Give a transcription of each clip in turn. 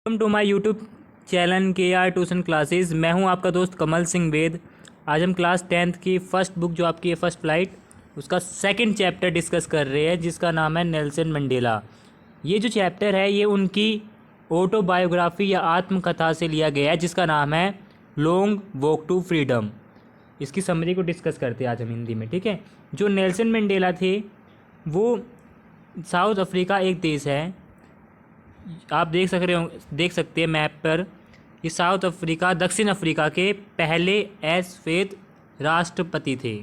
Welcome to my YouTube channel K R tuition classes. मैं हूं आपका दोस्त कमल सिंह वेद। आज हम क्लास 10th की फर्स्ट बुक जो आपकी है फर्स्ट फ्लाइट, उसका सेकंड चैप्टर डिस्कस कर रहे हैं, जिसका नाम है नेल्सन मंडेला। ये जो चैप्टर है ये उनकी ऑटोबायोग्राफी या आत्मकथा से लिया गया है, जिसका नाम है लॉन्ग वॉक टू फ्रीडम। इसकी समरी को डिस्कस करते हैं आज हम हिंदी में, ठीक है। जो नेल्सन मंडेला थे वो साउथ अफ्रीका एक देश है, आप देख सकते हैं मैप पर। ये साउथ अफ्रीका दक्षिण अफ्रीका के पहले श्वेत राष्ट्रपति थे।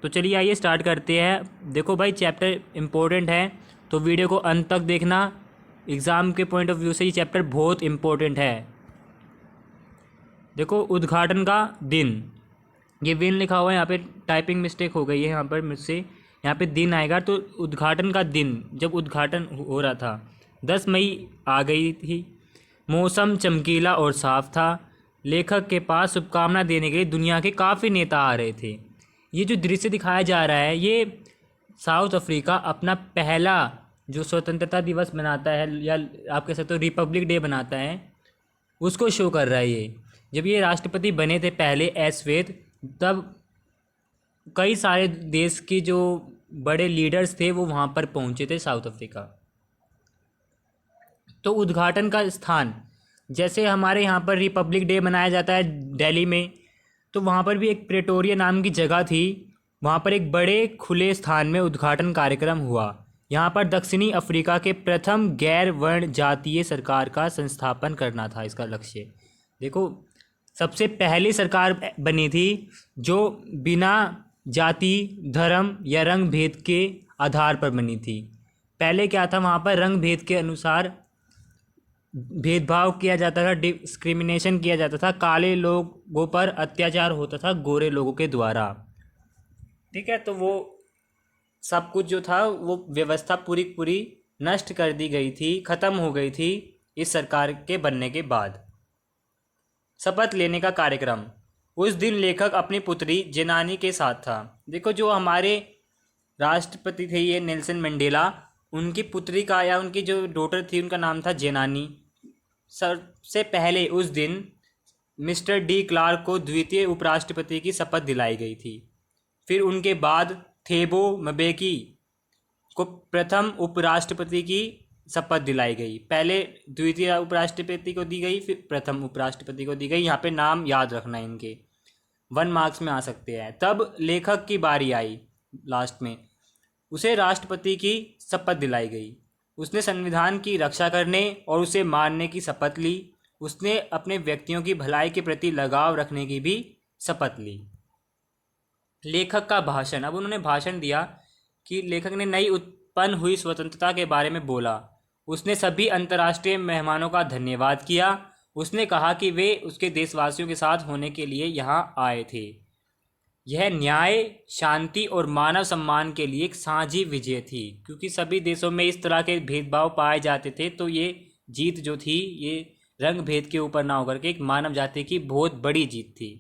तो चलिए आइए स्टार्ट करते हैं। देखो भाई, चैप्टर इम्पोर्टेंट है तो वीडियो को अंत तक देखना। एग्ज़ाम के पॉइंट ऑफ व्यू से ये चैप्टर बहुत इम्पोर्टेंट है। देखो, उद्घाटन का दिन, ये विन लिखा हुआ है यहाँ पे, टाइपिंग मिस्टेक हो गई है यहाँ पर मुझसे। यहाँ पे दिन आएगा तो उद्घाटन का दिन, जब उद्घाटन हो रहा था 10 मई आ गई थी। मौसम चमकीला और साफ था। लेखक के पास शुभकामना देने के लिए दुनिया के काफ़ी नेता आ रहे थे। ये जो दृश्य दिखाया जा रहा है ये साउथ अफ्रीका अपना पहला जो स्वतंत्रता दिवस मनाता है, या आप कह सकते हो रिपब्लिक डे बनाता है, उसको शो कर रहा है। ये जब ये राष्ट्रपति बने थे पहले श्वेत, तब कई सारे देश के जो बड़े लीडर्स थे वो वहाँ पर पहुँचे थे साउथ अफ्रीका। तो उद्घाटन का स्थान, जैसे हमारे यहाँ पर रिपब्लिक डे मनाया जाता है दिल्ली में, तो वहाँ पर भी एक प्रेटोरिया नाम की जगह थी। वहाँ पर एक बड़े खुले स्थान में उद्घाटन कार्यक्रम हुआ। यहाँ पर दक्षिणी अफ्रीका के प्रथम गैर वर्ण जातीय सरकार का संस्थापन करना था इसका लक्ष्य। देखो, सबसे पहली सरकार बनी थी जो बिना जाति, धर्म या रंग भेद के आधार पर बनी थी। पहले क्या था, वहाँ पर रंग भेद के अनुसार भेदभाव किया जाता था, डिस्क्रिमिनेशन किया जाता था, काले लोगों पर अत्याचार होता था गोरे लोगों के द्वारा, ठीक है। तो वो सब कुछ जो था वो व्यवस्था पूरी पूरी नष्ट कर दी गई थी, ख़त्म हो गई थी इस सरकार के बनने के बाद। शपथ लेने का कार्यक्रम, उस दिन लेखक अपनी पुत्री जेनानी के साथ था। देखो, जो हमारे राष्ट्रपति थे ये नेल्सन मंडेला, उनकी पुत्री का या उनकी जो डॉटर थी उनका नाम था जेनानी। सबसे पहले उस दिन मिस्टर डी क्लार्क को द्वितीय उपराष्ट्रपति की शपथ दिलाई गई थी। फिर उनके बाद थेबो म्बेकी को प्रथम उपराष्ट्रपति की शपथ दिलाई गई। पहले द्वितीय उपराष्ट्रपति को दी गई, फिर प्रथम उपराष्ट्रपति को दी गई। यहाँ पे नाम याद रखना इनके, 1 मार्क्स में आ सकते हैं। तब लेखक की बारी आई, लास्ट में उसे राष्ट्रपति की शपथ दिलाई गई। उसने संविधान की रक्षा करने और उसे मानने की शपथ ली। उसने अपने व्यक्तियों की भलाई के प्रति लगाव रखने की भी शपथ ली। लेखक का भाषण, अब उन्होंने भाषण दिया कि लेखक ने नई उत्पन्न हुई स्वतंत्रता के बारे में बोला। उसने सभी अंतर्राष्ट्रीय मेहमानों का धन्यवाद किया। उसने कहा कि वे उसके देशवासियों के साथ होने के लिए यहाँ आए थे। यह न्याय, शांति और मानव सम्मान के लिए एक साझी विजय थी, क्योंकि सभी देशों में इस तरह के भेदभाव पाए जाते थे। तो ये जीत जो थी ये रंग भेद के ऊपर ना होकर के एक मानव जाति की बहुत बड़ी जीत थी।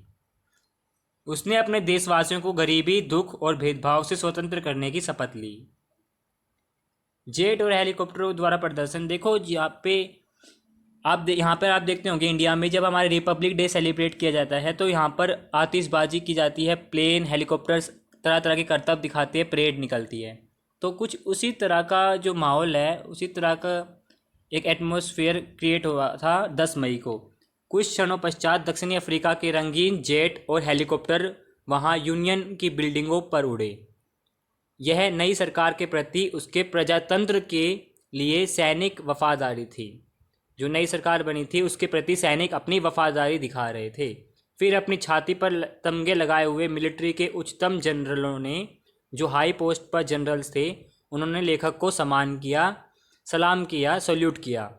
उसने अपने देशवासियों को गरीबी, दुख और भेदभाव से स्वतंत्र करने की शपथ ली। जेट और हेलीकॉप्टरों द्वारा प्रदर्शन, देखो यहाँ पर आप देखते होंगे इंडिया में जब हमारे रिपब्लिक डे सेलिब्रेट किया जाता है तो यहाँ पर आतिशबाजी की जाती है, प्लेन, हेलीकॉप्टर्स तरह तरह के करतब दिखाते हैं, परेड निकलती है। तो कुछ उसी तरह का जो माहौल है, उसी तरह का एक एटमॉस्फेयर क्रिएट हुआ था 10 मई को। कुछ क्षणों पश्चात दक्षिणी अफ्रीका के रंगीन जेट और हेलीकॉप्टर वहाँ यूनियन की बिल्डिंगों पर उड़े। यह नई सरकार के प्रति उसके प्रजातंत्र के लिए सैनिक वफादारी थी। जो नई सरकार बनी थी उसके प्रति सैनिक अपनी वफादारी दिखा रहे थे। फिर अपनी छाती पर तमगे लगाए हुए मिलिट्री के उच्चतम जनरलों ने, जो हाई पोस्ट पर जनरल्स थे, उन्होंने लेखक को सलाम किया, सल्यूट किया।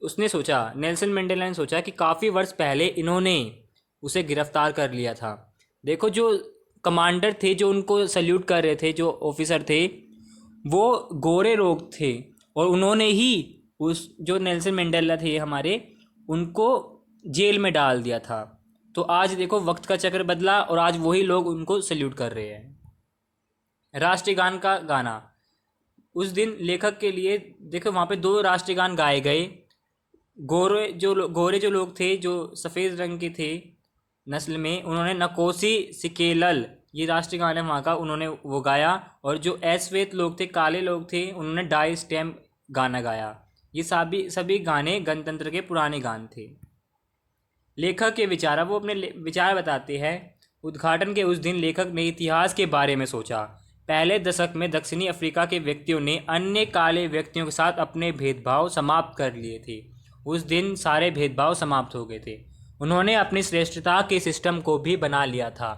उसने सोचा, नेल्सन मंडेला ने सोचा कि काफ़ी वर्ष पहले इन्होंने उसे गिरफ्तार कर लिया था। देखो, जो कमांडर थे जो उनको सल्यूट कर रहे थे, जो ऑफिसर थे, वो गोरे लोग थे और उन्होंने ही उस जो नेल्सन मंडेला थे हमारे, उनको जेल में डाल दिया था। तो आज देखो वक्त का चक्र बदला और आज वही लोग उनको सल्यूट कर रहे हैं। राष्ट्रीय गान का गाना, उस दिन लेखक के लिए देखो वहाँ पे 2 राष्ट्रीय गान गाए गए। गोरे जो लोग थे, जो सफ़ेद रंग के थे नस्ल में, उन्होंने नकोसी सिकेलल, ये राष्ट्रीय गाना है वहाँ का, उन्होंने वो गाया। और जो अश्वेत लोग थे, काले लोग थे, उन्होंने डाई स्टेम गाना गाया। ये सभी सभी गाने गणतंत्र के पुराने गाने थे। लेखक के विचार, अब वो अपने विचार बताते हैं। उद्घाटन के उस दिन लेखक ने इतिहास के बारे में सोचा। पहले दशक में दक्षिणी अफ्रीका के व्यक्तियों ने अन्य काले व्यक्तियों के साथ अपने भेदभाव समाप्त कर लिए थे। उस दिन सारे भेदभाव समाप्त हो गए थे। उन्होंने अपनी श्रेष्ठता के सिस्टम को भी बना लिया था।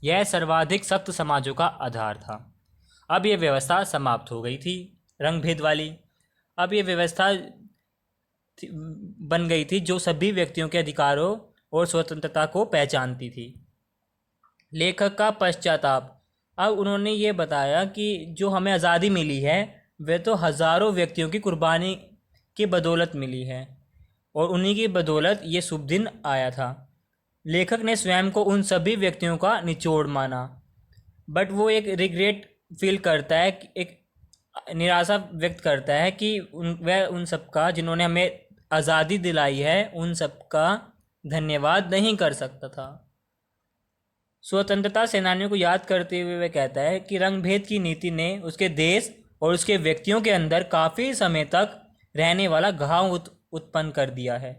यह सर्वाधिक सख्त समाजों का आधार था। अब यह व्यवस्था समाप्त हो गई थी, रंग भेद वाली। अब ये व्यवस्था बन गई थी जो सभी व्यक्तियों के अधिकारों और स्वतंत्रता को पहचानती थी। लेखक का पश्चाताप, अब उन्होंने ये बताया कि जो हमें आज़ादी मिली है वह तो हज़ारों व्यक्तियों की कुर्बानी की बदौलत मिली है, और उन्हीं की बदौलत ये शुभ दिन आया था। लेखक ने स्वयं को उन सभी व्यक्तियों का निचोड़ माना, बट वो एक रिग्रेट फील करता है, एक निराशा व्यक्त करता है कि वह उन सबका, जिन्होंने हमें आज़ादी दिलाई है, उन सबका धन्यवाद नहीं कर सकता था। स्वतंत्रता सेनानियों को याद करते हुए वह कहता है कि रंगभेद की नीति ने उसके देश और उसके व्यक्तियों के अंदर काफ़ी समय तक रहने वाला घाव उत्पन्न कर दिया है।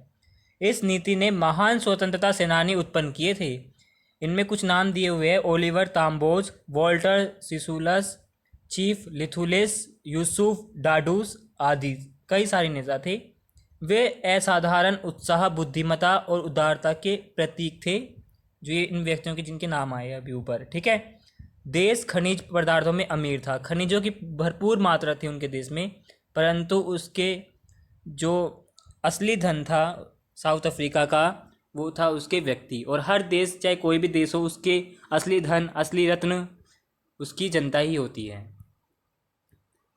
इस नीति ने महान स्वतंत्रता सेनानी उत्पन्न किए थे। इनमें कुछ नाम दिए हुए हैं: ओलिवर ताम्बोज, वॉल्टर सिसुलस, चीफ लिथुलिस, यूसुफ डाडूस आदि कई सारे नेता थे। वे असाधारण उत्साह, बुद्धिमत्ता और उदारता के प्रतीक थे, जो ये इन व्यक्तियों के जिनके नाम आए अभी ऊपर। ठीक है। देश खनिज पदार्थों में अमीर था, खनिजों की भरपूर मात्रा थी उनके देश में, परंतु उसके जो असली धन था साउथ अफ्रीका का, वो था उसके व्यक्ति। और हर देश, चाहे कोई भी देश हो, उसके असली धन, असली रत्न उसकी जनता ही होती है।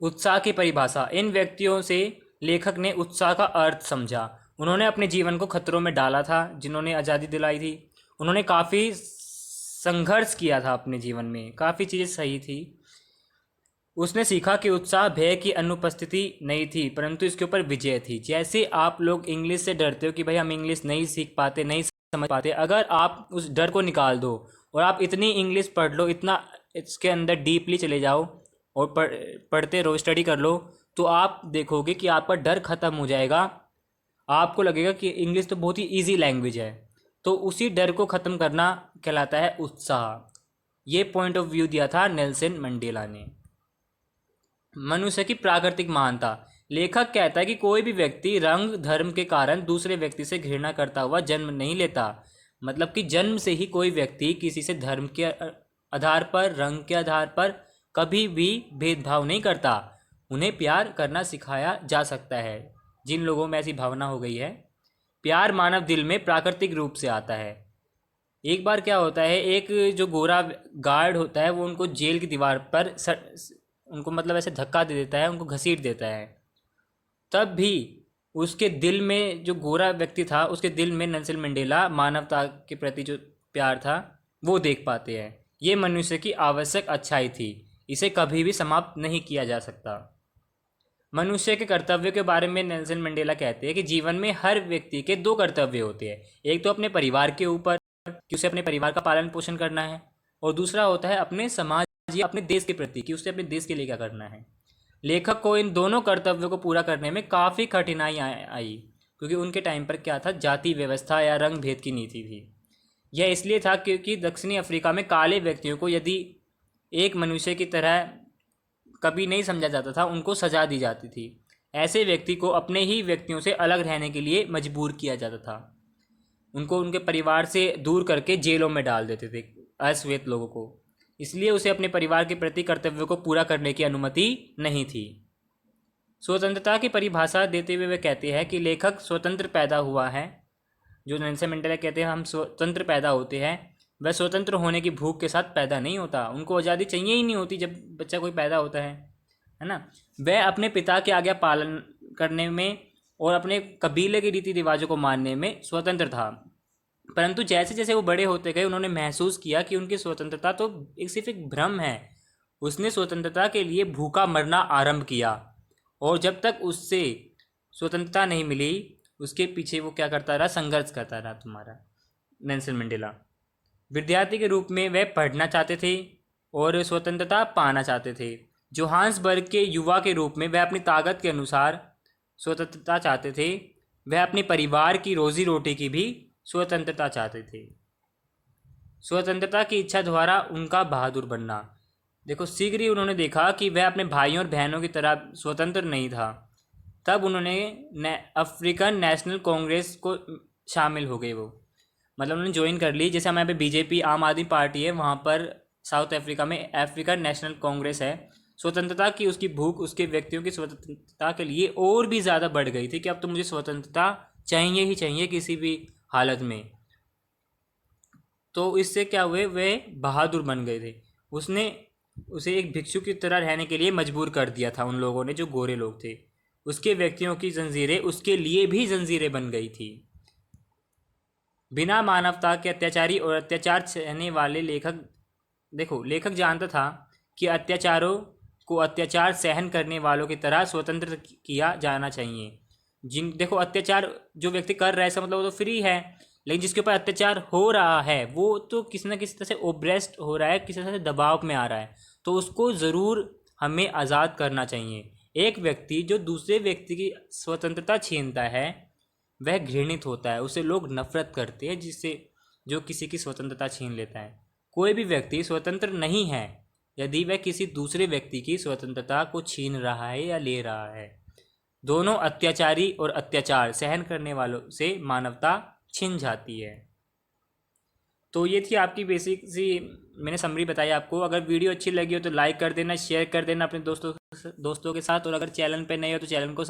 उत्साह की परिभाषा, इन व्यक्तियों से लेखक ने उत्साह का अर्थ समझा। उन्होंने अपने जीवन को खतरों में डाला था, जिन्होंने आज़ादी दिलाई थी। उन्होंने काफ़ी संघर्ष किया था अपने जीवन में, काफ़ी चीज़ें सही थी। उसने सीखा कि उत्साह भय की अनुपस्थिति नहीं थी, परंतु इसके ऊपर विजय थी। जैसे आप लोग इंग्लिश से डरते हो कि भाई हम इंग्लिश नहीं सीख पाते, नहीं समझ पाते, अगर आप उस डर को निकाल दो और आप इतनी इंग्लिश पढ़ लो, इतना इसके अंदर डीपली चले जाओ और पढ़ते रहो, स्टडी कर लो, तो आप देखोगे कि आपका डर ख़त्म हो जाएगा। आपको लगेगा कि इंग्लिश तो बहुत ही ईजी लैंग्वेज है। तो उसी डर को ख़त्म करना कहलाता है उत्साह। ये पॉइंट ऑफ व्यू दिया था नेल्सन मंडेला ने। मनुष्य की प्राकृतिक महानता, लेखक कहता है कि कोई भी व्यक्ति रंग धर्म के कारण दूसरे व्यक्ति से घृणा करता हुआ जन्म नहीं लेता। मतलब कि जन्म से ही कोई व्यक्ति किसी से धर्म के आधार पर, रंग के आधार पर कभी भी भेदभाव नहीं करता। उन्हें प्यार करना सिखाया जा सकता है। जिन लोगों में ऐसी भावना हो गई है, प्यार मानव दिल में प्राकृतिक रूप से आता है। एक बार क्या होता है, एक जो गोरा गार्ड होता है वो उनको जेल की दीवार पर उनको मतलब ऐसे धक्का दे देता है, उनको घसीट देता है। तब भी उसके दिल में, जो गोरा व्यक्ति था उसके दिल में नेल्सन मंडेला मानवता के प्रति जो प्यार था वो देख पाते हैं। ये मनुष्य की आवश्यक अच्छाई थी, इसे कभी भी समाप्त नहीं किया जा सकता। मनुष्य के कर्तव्य के बारे में नेल्सन मंडेला कहते हैं कि जीवन में हर व्यक्ति के दो कर्तव्य होते हैं। एक तो अपने परिवार के ऊपर, कि उसे अपने परिवार का पालन पोषण करना है, और दूसरा होता है अपने समाज या अपने देश के प्रति, कि उसे अपने देश के लिए क्या करना है। लेखक को इन दोनों कर्तव्यों को पूरा करने में काफ़ी कठिनाई आई, क्योंकि उनके टाइम पर क्या था, जाति व्यवस्था या रंग भेद की नीति थी। यह इसलिए था क्योंकि दक्षिणी अफ्रीका में काले व्यक्तियों को यदि एक मनुष्य की तरह कभी नहीं समझा जाता था, उनको सजा दी जाती थी। ऐसे व्यक्ति को अपने ही व्यक्तियों से अलग रहने के लिए मजबूर किया जाता था। उनको उनके परिवार से दूर करके जेलों में डाल देते थे अश्वेत लोगों को। इसलिए उसे अपने परिवार के प्रति कर्तव्यों को पूरा करने की अनुमति नहीं थी। स्वतंत्रता की परिभाषा देते हुए वे कहते हैं कि लेखक स्वतंत्र पैदा हुआ है। जो नेल्सन मंडेला कहते हैं हम स्वतंत्र पैदा होते हैं, वह स्वतंत्र होने की भूख के साथ पैदा नहीं होता। उनको आज़ादी चाहिए ही नहीं होती जब बच्चा कोई पैदा होता है ना। वह अपने पिता के आज्ञा पालन करने में और अपने कबीले के रीति रिवाजों को मानने में स्वतंत्र था। परंतु जैसे जैसे वो बड़े होते गए, उन्होंने महसूस किया कि उनकी स्वतंत्रता तो सिर्फ एक भ्रम है। उसने स्वतंत्रता के लिए भूखा मरना आरंभ किया, और जब तक उससे स्वतंत्रता नहीं मिली, उसके पीछे वो क्या करता रहा, संघर्ष करता रहा तुम्हारा नेल्सन मंडेला। विद्यार्थी के रूप में वह पढ़ना चाहते थे और स्वतंत्रता पाना चाहते थे। जोहान्सबर्ग के युवा के रूप में वह अपनी ताकत के अनुसार स्वतंत्रता चाहते थे। वह अपने परिवार की रोजी रोटी की भी स्वतंत्रता चाहते थे। स्वतंत्रता की इच्छा द्वारा उनका बहादुर बनना। देखो, शीघ्र ही उन्होंने देखा कि वह अपने भाइयों और बहनों की तरह स्वतंत्र नहीं था। तब उन्होंने अफ्रीकन नेशनल कांग्रेस को शामिल हो गए। वो मतलब उन्होंने ज्वाइन कर ली। जैसे हमारे यहाँ पे बीजेपी आम आदमी पार्टी है, वहाँ पर साउथ अफ्रीका में अफ्रीकन नेशनल कांग्रेस है। स्वतंत्रता की उसकी भूख उसके व्यक्तियों की स्वतंत्रता के लिए और भी ज़्यादा बढ़ गई थी कि अब तो मुझे स्वतंत्रता चाहिए ही चाहिए किसी भी हालत में। तो इससे क्या हुए, वे बहादुर बन गए थे। उसने उसे एक भिक्षु की तरह रहने के लिए मजबूर कर दिया था उन लोगों ने, जो गोरे लोग थे। उसके व्यक्तियों की जंजीरें उसके लिए भी जंजीरें बन गई थी। बिना मानवता के अत्याचारी और अत्याचार सहने वाले लेखक, देखो लेखक जानता था कि अत्याचारों को अत्याचार सहन करने वालों की तरह स्वतंत्र किया जाना चाहिए। देखो अत्याचार जो व्यक्ति कर रहा है, ऐसा मतलब वो तो फ्री है, लेकिन जिसके ऊपर अत्याचार हो रहा है वो तो किसी न किसी तरह से ओब्रेस्ड हो रहा है, किसी तरह से दबाव में आ रहा है, तो उसको ज़रूर हमें आज़ाद करना चाहिए। एक व्यक्ति जो दूसरे व्यक्ति की स्वतंत्रता छीनता है वह घृणित होता है, उसे लोग नफरत करते हैं, जिससे जो किसी की स्वतंत्रता छीन लेता है। कोई भी व्यक्ति स्वतंत्र नहीं है यदि वह किसी दूसरे व्यक्ति की स्वतंत्रता को छीन रहा है या ले रहा है। दोनों अत्याचारी और अत्याचार सहन करने वालों से मानवता छिन जाती है। तो ये थी आपकी बेसिक सी मैंने समरी बताई आपको। अगर वीडियो अच्छी लगी हो तो लाइक कर देना, शेयर कर देना अपने दोस्तों के साथ, और अगर चैनल पे नए हो तो चैनल को